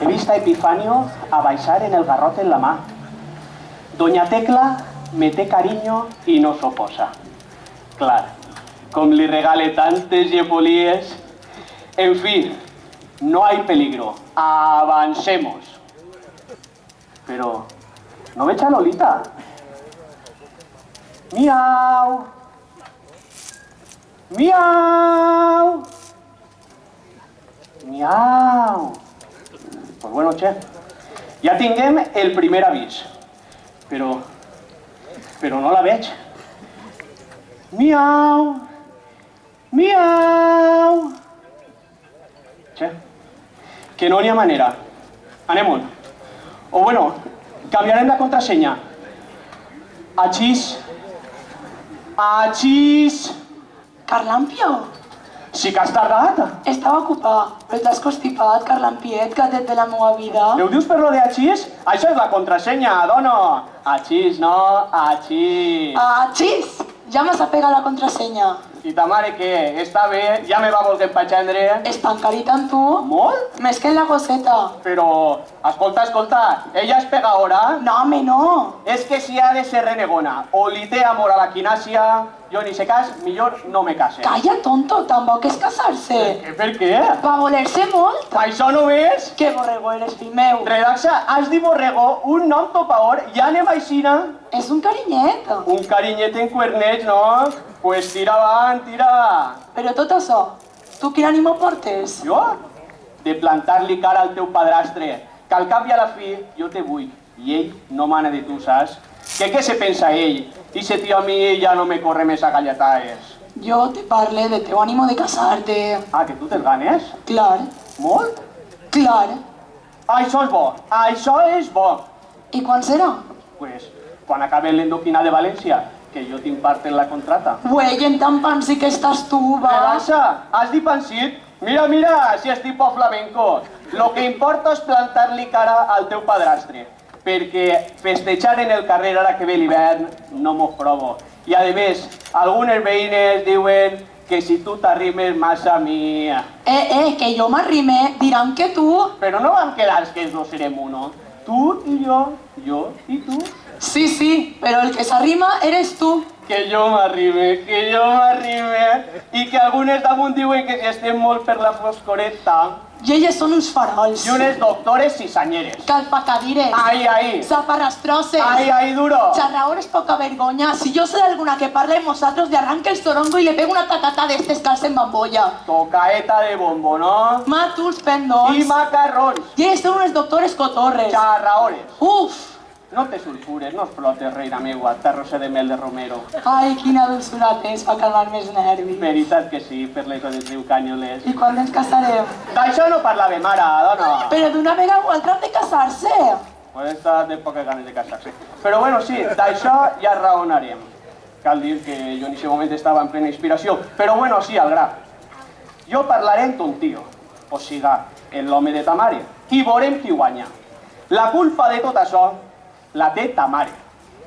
He vist a Epifanio a baixar en el garrote en la mà. Doña Tecla me té carinyo i no s'oposa. Clar, com li regale tantes llepolies... En fi, no hay peligro. Avancemos. Pero no veig a Lolita. Miau. Miau. Miau. Pues bueno, che, ja tinguem el primer avís. Però no la veig. Miau. Miau. Che, que no n'hi ha manera. Anem-on. O bueno, canviarem la contrasenya. Achís. Achís. Carlampio, Sí que has tardat. estava ocupat, però t'has constipat, Carlampiet, gatet de la meva vida. Ho dius per lo de achís? Això és la contrasenya, dono. Achís, no, achís. Ah, xis! Ja m'has apegat la contrasenya. I ta mare què? Està bé? Ja me va voler empatxendre? Està encarit amb tu? Molt? Més que en la gosseta. Però, escolta, ella és pegadora? No, home, no. És que si ha de ser renegona o li té amor a la quinàcia, jo ni sé cas, millor no me case. Calla, tonto, tampoc és casar-se. Per què? Va voler-se molt. Això no és? Que borrego eres, fill meu. Redacta, has dit borrego, un nom topaor, ja anem aixina. És un carinyet. Un carinyet en cuernets, no? Pues tira avant, tira. Però tot això, tu quin ànimo portes? Jo? De plantar-li cara al teu padrastre, que al cap i a la fi jo te vull, i ell no mana de tu, saps? Que què se pensa ell? I se tio a mi ja no me corre més a galletaes. Jo te parle de teu ànimo de casar-te. Ah, que tu te'l ganes? Clar, Molt? clar. Això és bo, això és bo. I quan serà? Pues, quan acabe l'endoquina de València, que jo tinc part en la contrata. Güey, en tan pansi que estàs tu, va. Relaxa, has dit pansit? Mira, si és tipo flamenco. Lo que importa és plantar-li cara al teu padrastre, perquè festejar en el carrer ara que ve l'hivern no m'ho provo. I a més, algunes veïnes diuen que si tu t'arrimes massa a mi... Que jo m'arrime, diran que tu... Però no vam quedar que els dos serem uno. Tu i jo i tu. Sí, però el que s'arrima eres tu. Que jo m'arrime, i que algunes damunt diuen que si estem molt per la foscoreta. I elles són uns farols. I unes doctores cisanyeres. Calpacadires. Ahí. Zaparrastroses. Ahí, duro. Charraores poca vergonya. Si yo sé de alguna que parle en vosotros, le arranque el sorongo y le pego una tacata de este escalce en bambolla. Tocaeta de bombo, no? Matuls pendons. I macarrons. I ells són uns doctores cotorres. Charraores. Uf! No te sulfures, no explotes, reina meua, tarrosa de mel de romero. Ai, quina dulçura tens per calmar més nervis. Veritat que sí, per l'eco del riu Canyoles. I quan ens casarem? D'això no parlàvem ara, dona. Però d'una vegada o altra han de casar-se. Pues està de poques ganes de casar-se. Però bueno, sí, d'això ja raonarem. Cal dir que jo en aquest moment estava en plena inspiració. Però bueno, sí, al gra. Jo parlaré amb ton tio, o siga, l'home de ta mare, i veurem qui guanya. La culpa de tot això la té ta mare.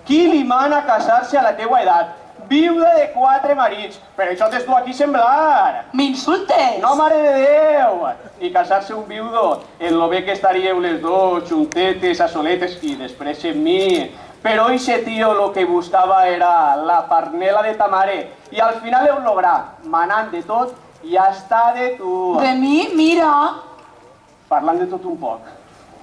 Qui li mana casar-se a la teua edat? Viuda de 4 marits. Per això t'es tu aquí semblar. M'insultes? No, mare de Déu! I casar-se un viudo, en lo bé que estaríeu les dos, juntetes, a soletes, i després en mi. Però ixe tio lo que buscava era la parnela de ta mare. I al final heu lograt, manant de tot i hasta de tu. De mi, mira. Parlant de tot un poc.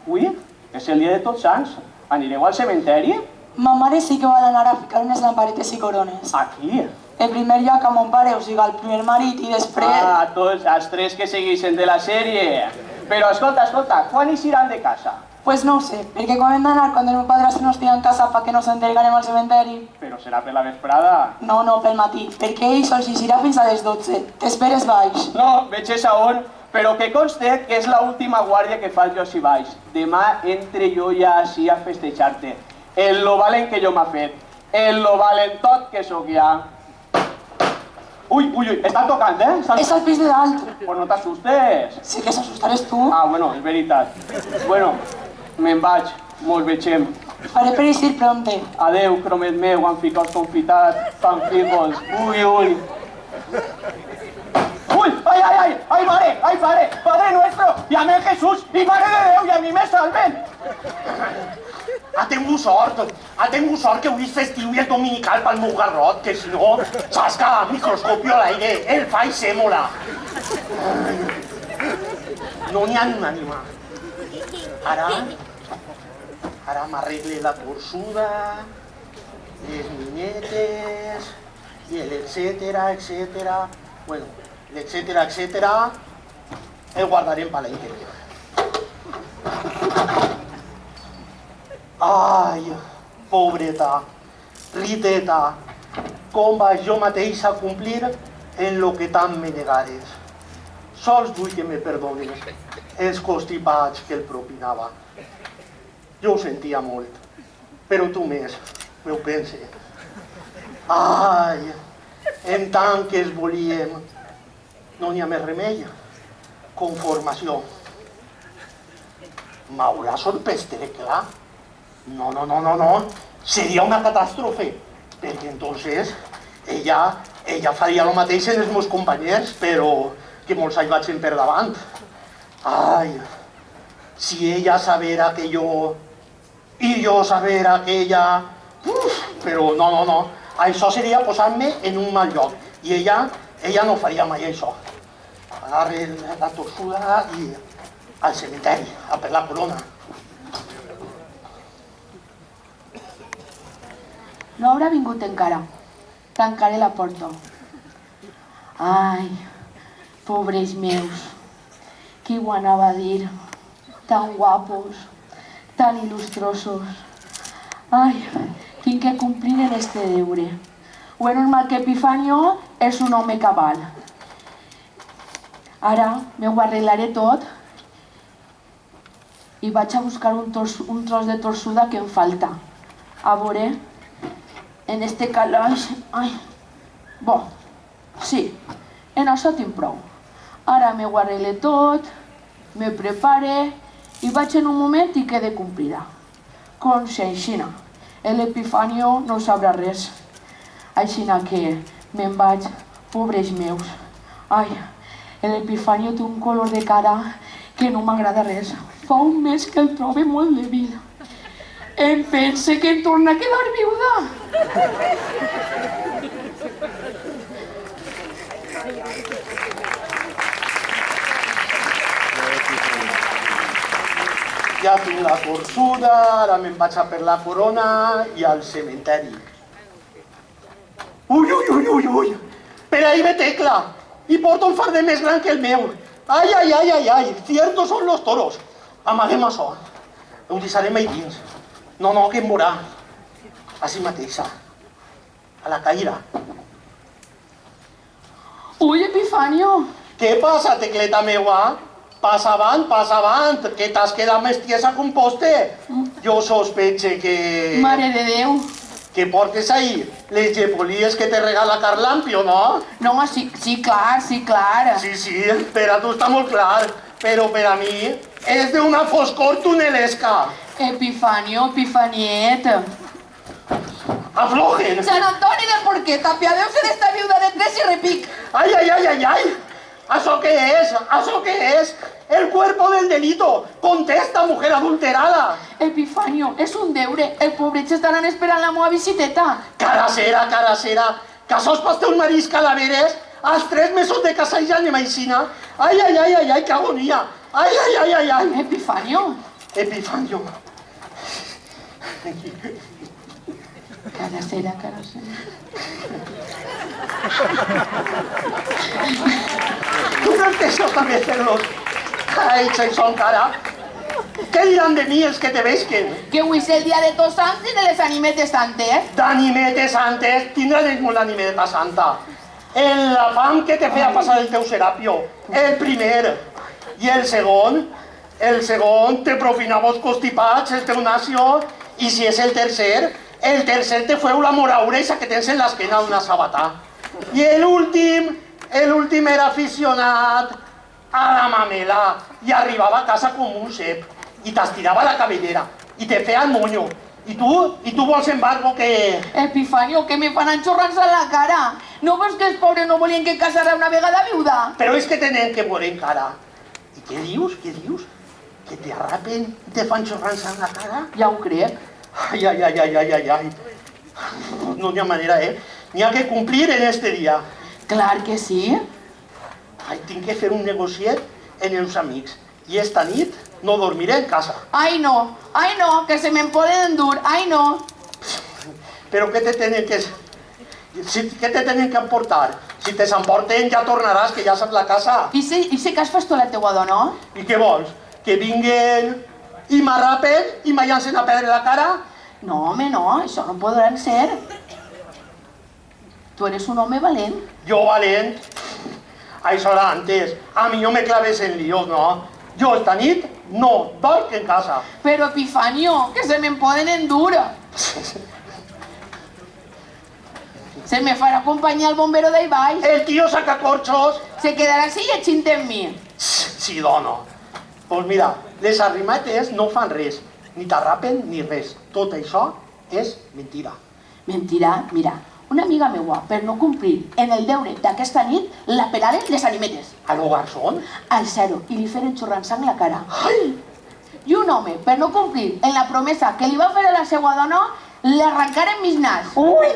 Ui, és el dia de Tots Sants. Anireu al cementeri? Ma mare sí que va anar a ficar unes lamparetes i corones. Aquí. En primer lloc a mon pare, o sigui, al primer marit, i després... Ah, tots els tres que segueixen de la sèrie. Però escolta, quan iran de casa? Pues no ho sé, perquè quan hem d'anar quan el meu padrastre no estigui en casa perquè no s'enteri que anem al cementeri? Però serà per la vesprada. No, pel matí, perquè ell sols eixirà fins a les 12. T'esperes baix. No, veig a on, però que conste que és l'última guàrdia que faig jo així baix. Demà entre jo ja així a festejar-te. En lo valent que jo m'ha fet, en lo valentot que sóc ja. Ui, estan tocant, eh? És al pis de dalt. Pues no t'assustes. Sí que s'assustaràs tu. Ah, bueno, és veritat. Bueno, me'n vaig, mos vegem. Faré per eixir pronte. Adeu, cromet meu, han ficat confitat, fan fígols. Ui. Ai, pare, Padre Nuestro, i amén Jesús, i Mare de Déu, i a mi me salven. Ha tingut sort que avui és festiu i és dominical pel meu garrot, que si no, saps que microscopio a l'aire, el fa i sèmola. No n'hi ha ni una ànima. Ara m'arregle la torçuda, les niñetes, i el etcétera, etcétera. Bueno, etcétera, etcétera, el guardarem per l'interior. Ai, pobreta, Riteta, com vaig jo mateixa complir en lo que tant me negares. Sols vull que me perdones els constipats que el propinava. Jo ho sentia molt, però tu més, me ho pense. Ai, en tant que es volíem, no n'hi ha més remei. Conformació. M'haurà sorprès, clar. No. Seria una catàstrofe. Perquè entonces ella faria el mateix en els meus companys, però que molts anys vaig per davant. Ai, si ella sabera que jo i jo sabera que ella... Però no. Això seria posar-me en un mal lloc. I ella no faria mai això. Agarre la torçuda i al cementeri, a per la corona. No haurà vingut encara. Tancaré la porta. Ai, pobres meus, qui ho anava a dir? Tan guapos, tan il·lustrosos. Ai, tinc que complir en este deure. O és normal que Epifanio és un home cabal. Ara m'ho arreglaré tot i vaig a buscar un tros de torçuda que em falta. A veure, en este calaix... Ai, bo, sí, en això tinc prou. Ara m'ho arregle tot, me prepare i vaig en un moment i quede complida. Com si aixina, l'Epifanio no sabrà res. Aixina que me'n vaig, pobres meus. Ai, l'Epifanio té un color de cara que no m'agrada res. Fa un mes que el trobe molt dèbil. Em pense que em torna a quedar viuda. Ja tinc la torçuda, ara me'n vaig a per la corona i al cementeri. Ui! Per ahí ve Tecla! I porta un farder més gran que el meu. Ai, ciertos son los toros. Amaguem això. Ho deixarem ahí dins. No, que em veurà. Així mateixa. A la caïra. Ui, Epifanio! Què passa, Tecleta meua? Passa avant, que t'has quedat més tiesa que un poste. Jo sospeche que... Mare de Déu! Que portes ahí les llepolies que te regala Carlampio, no? No, sí, clar. Sí, per a tu està molt clar, però per a mi és d'una foscor tunelesca. Epifanio, Epifaniet. Aflojen! Sant Antoni de Porqueta, apiadeu-se d'esta viuda de tres i repic. Ai! ¿Això què és? El cuerpo del delito. Contesta, mujer adulterada. Epifanio, és un deure. El pobret estaran esperant la meva visiteta. Caracera. Que sos pas un marís calaveres als 3 mesos de casa i ja anem aixina. Ai, que agonia. Ai. Epifanio. Caracera. Tu creus que això també fer-los? Ai, son cara. Què diran de mi els que te vesquen? Que avui és el dia de Tots Sants i de les animetes santes. D'animetes santes? Tindràs molt animeta santa. El afam que te feia passar el teu serapio. El primer. I el segon te propinava els constipats, el teu nacio. I si és el tercer te feu la morauresa que tens en l'esquena d'una sabatà. I l'últim era aficionat a la mamela i arribava a casa com un xep i t'estirava la cabellera i te feia el monyo I tu vols embargo que... Epifanio, que me fan enxorrar-se a la cara. No veus que els pobres no volien que casara una vegada viuda? Però és que tenen que veure encara. I què dius? Què dius? Que te arrapen i te fan xorrar-se en la cara? Ja ho crec. Ai, ai, ai, ai, ai, ai, ai. No hi ha manera, N'hi ha que complir en este dia. Clar que sí. Ai, tinc que fer un negociet en els amics. I esta nit no dormiré en casa. Ai no, que se me'n poden endur, ai no. Però què te tenen que... Què te tenen que emportar? Si te s'emporten ja tornaràs, que ja saps la casa. I si que has fes tu la teua dona? I què vols? Que vinguen i m'arrapen i me llancen a pedra la cara? No, home, no, això no podran ser. Tu eres un home valent. Jo valent? Això era antes. A mi no me claves en líos, no. Jo esta nit no dorm en casa. Però, Epifanio, que se me'n poden endur. Se me farà companyia el bombero d'ahí baix. El tio saca corxos. Se quedarà així llegint en mi. Sí, dono. Pues mira, les arrimates no fan res. Ni t'arrapen ni res. Tot això és mentira. Mentira, mira, una amiga meua, per no complir en el deure d'aquesta nit, la pelaren les animetes. A lo garzón? Al zero, i li feren xorrar-sang la cara. Ai! I un home, per no complir en la promesa que li va fer a la seva dona, li arrencaren mis nas. Ui!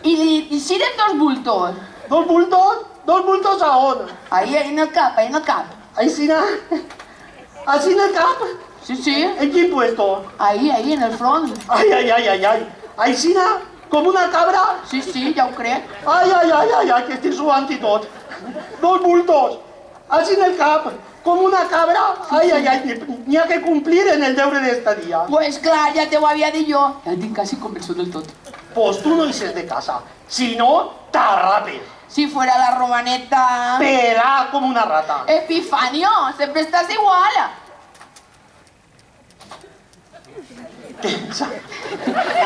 I li xiren dos bultos. Dos bultos? Dos bultos a on? Ahí en el cap, ahí en el cap. Aixina? Així en el cap? Sí, sí, En quin puesto? ahí en el front. Ai, ai, ai, ai, ai. Aixina? Com una cabra? Sí, sí, ja ho crec. Ai, ai, ai, ai, ai, que estic suant i tot. Dos bultos. Així en el cap. Com una cabra. Ai, ai, ai, n'hi ha que complir en el deure d'esta dia. Pues clar, ja te ho havia dit jo. Ja el tinc quasi convençut del tot. Pues tu no eixes de casa. Si no, t'arrapes. Si fuera la romaneta... Pelà com una rata. Epifanio, sempre estàs igual.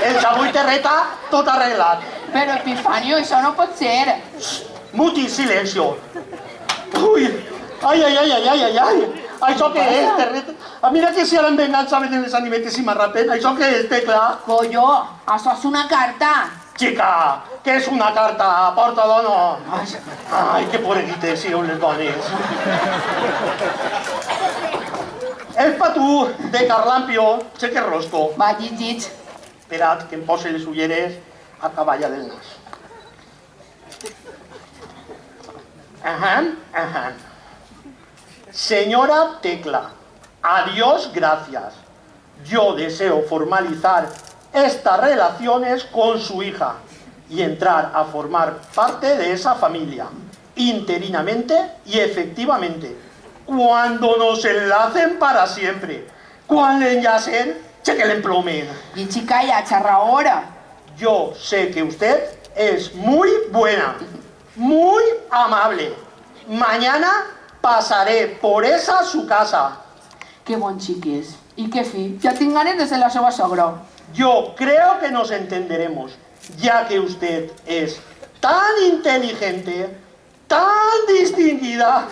El xavui terreta, tot arreglat. Però Epifanio, això no pot ser. Muti, silencio. Ui, ai, ai, ai, ai, ai, ai, ai. Això què és, terreta? Mira que si ara em vengança venen les animetes i m'arrapen. Això què és, tecla? Collo, això és una carta. Chica, què és una carta? Porta dono. Ai, que pobreguites sigueu les dones. És pa tu, de Carlampio, sé que rosco. Va, llit. Espera't, que em posi les ulleres a cavalla del nas. Ajá. Señora Tecla, adiós, gracias. Yo deseo formalizar estas relaciones con su hija y entrar a formar parte de esa familia, interinamente y efectivamente, cuando nos enlacen para siempre. Cuando le enlacen, que le emplomen. Llit, calla, xerra ahora. Yo sé que usted es muy buena, muy amable. Mañana pasaré por esa su casa. Que bon xic és. I que fi, ja tinc ganes de ser la seva sogra. Yo creo que nos entenderemos, ya que usted es tan inteligente, tan distinguida,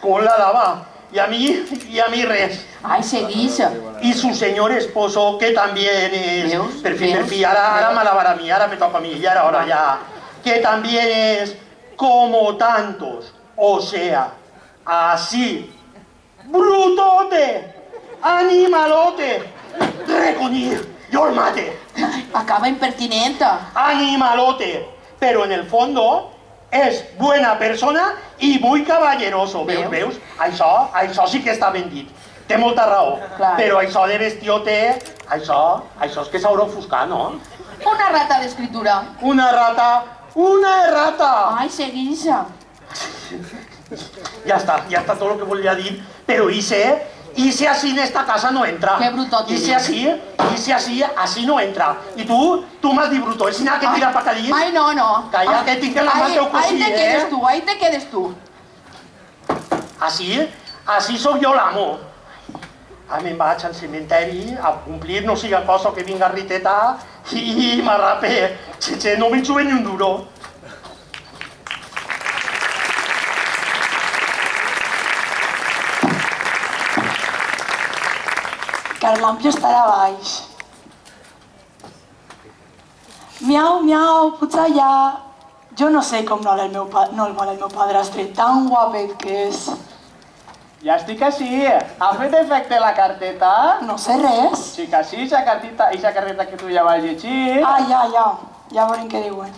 con la dama, y a mí res. Ai, seguix. Y su señor esposo, que también es... Veus? Perfil, ahora malabar a mí, ahora me toca a mí, y ahora ya... Que también es como tantos, o sea, así, brutote, animalote, recoñir, yo el mate, Acaba impertinent. animalote, pero en el fondo es buena persona y muy caballeroso, veus, Veus? veus? Això sí que està ben dit, té molta raó, Clar. però això de bestiote, això és que s'haurà ofuscat, no? Una rata d'escritura. Una errata! Ai, seguix. Ya está todo lo que volvía a decir, pero hice así en esta casa no entra. Qué brutote. Hice así no entra. Y tú más di bruto, es nada que tira para allí. Ai, no. Calla, que tinc la mà teu Ahí cosí, te quedes tu, ahí te quedes tu. Así soy yo l'amo. Ara me'n vaig al cementeri a complir no siga cosa que vinga Riteta i m'arrape. Che, no me'n sube ni un duro. Carlampio estarà baix. Miau, miau, potser ja... Jo no sé com no el vol el meu padrastre, tan guapet que és. Ja estic així. Ha fet efecte la carteta? No sé res. Sí que sí, esa carteta que tu ja vas llegir. Ah, ja veurem què diuen.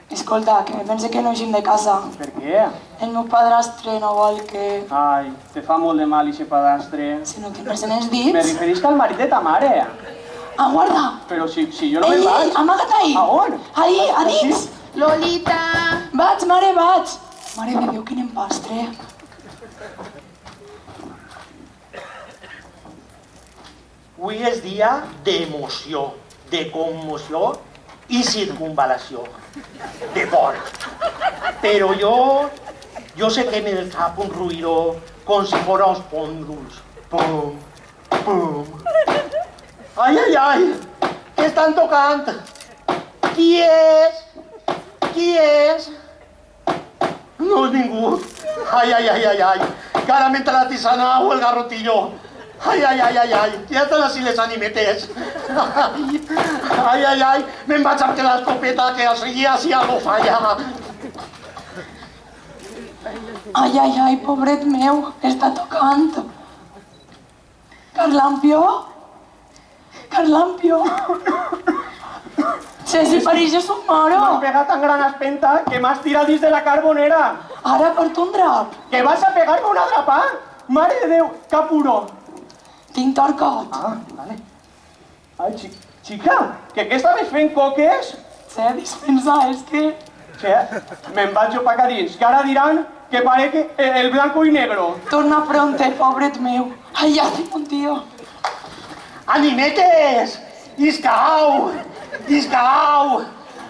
Escolta, que pense que no hagin de casa. Per què? El meu padrastre no vol que... Ai, te fa molt de mal, ixe padastre. Si no tinc res en els Me dits... referisc al marit de ta mare. Ah, guarda! Però si jo no me'n Ei, vaig. amaga't ahí! A on? Ahí, a dins! Lolita! Vaig, mare, vaig! Mare de Déu, quin empastre! Avui és dia d'emoció, de commoció i circunvalació, de por. Però jo sé que en el cap un ruïdor com si fora uns pòndols. Pum, pum. Ai, ai, ai, què estan tocant? Qui és? Qui és? No és ningú. Ai, ai, ai, ai, ai. Cara mentre la tisana o el garrotillo. Ai, ai, ai, ai, ai, ja estan així les animetes. Ai, ai, ai, me'n vaig amb l'escopeta que els seguia si algo falla. Ai, ai, ai, pobret meu, està tocant. Carlampio? Carlampio? Se si pareixes un moro. M'has pegat tan gran espenta que m'has tirat dins de la carbonera. Ara porto un drap. Que vas a pegar-me un atrapà? Mare de Déu, que puro. Tinc torcot. Ah, vale. Ai, xica, que què estaves fent, coques? Sé dispensar, és que... Che, me'n vaig jo pa acá dins, que ara diran que pare que el blanco y negro. Torna pronte, pobret meu. Ai, ja tinc un tio. Animetes! Iscau! Iscau!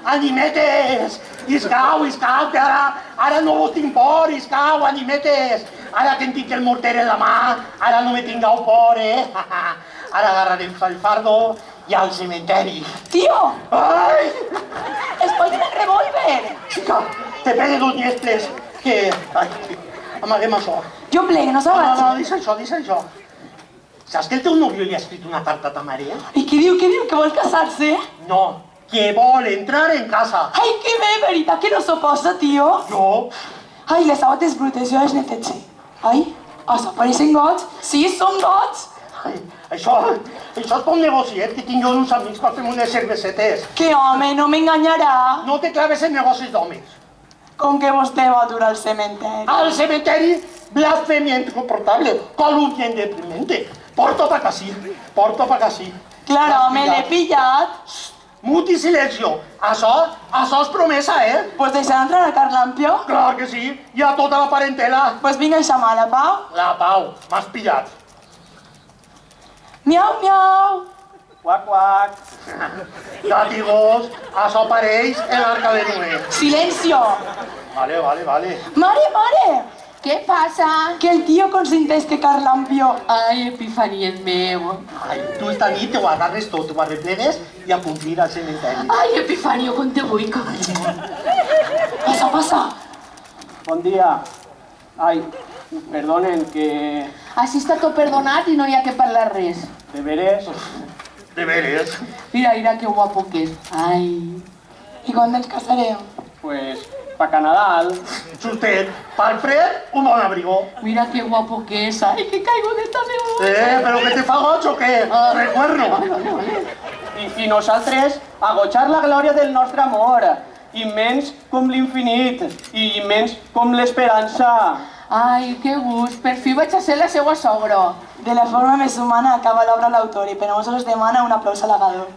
Animetes! Iscau, iscau, que ara no vos tinc por, iscau, animetes! Ara que em tinc el morter en la mà, ara no me tingueu por, eh? Ara agarrarem el fardo i al cementeri. Tio! Ai! Escolten el revòlver! Xica, te pegue dos llestes, que... Ai, amaguem això. Jo plegue, no No, saps? no, deixa això. Saps que el teu nòvio li ha escrit una carta a ta mare? I què diu? Què diu? Que vol casar-se? No, que vol entrar en casa. Ai, que bé, veritat que no s'ho posa, tio? No, Ai, les sabates brutes, jo les netejo. Ai, això pareixen gots. Sí, són gots. ai, això és per un negociet que tinc jo uns amics per fer unes cervesetes. Que home, no m'enganyarà. No te claves en negocis d'homes. Com que vostè va dur al cementeri. Al cementeri, blasfemia incomportable, calumnia indeprimente. Porto pa casi. Claro, home, l'he pillat. Mut i silencio. Això és promesa, eh? Pues deixar entrar a Carlampio. Clar que sí, hi ha tota la parentela. Pues vinga a xamar la Pau. La Pau, m'has pillat. Miau, miau. Quac, quac. Látigos, això apareix en l'Arca de Noé. Silencio. Vale. Mare, mare. Què passa? Que el tio consenteix que Carlampio... Ai, Epifaniet meu. Ai, tu esta nit te ho agarres tot, te ho arreplegues i a complir al cementeri. Ai, Epifanio, com te vull, Passa. Bon dia. Ai, perdonen que... Així està tot perdonat i no hi ha que parlar res. De veres... De veres. Mira, que guapo que és. Ai. I quan ens casarem? Pues, pa Canadal. Justet, pel fred, un bon abrigo. Mira que guapo que és. Ai, que caigo de esta nevada. Però que te fa goig o què? Recuerdo. I nosaltres, agochar la glòria del nostre amor, immens com l'infinit i immens com l'esperança. Ai, que gust. Per fi vaig a ser la seva sogra. De la forma més humana acaba l'obra l'autor i per a nosaltres demana un aplaus halagador.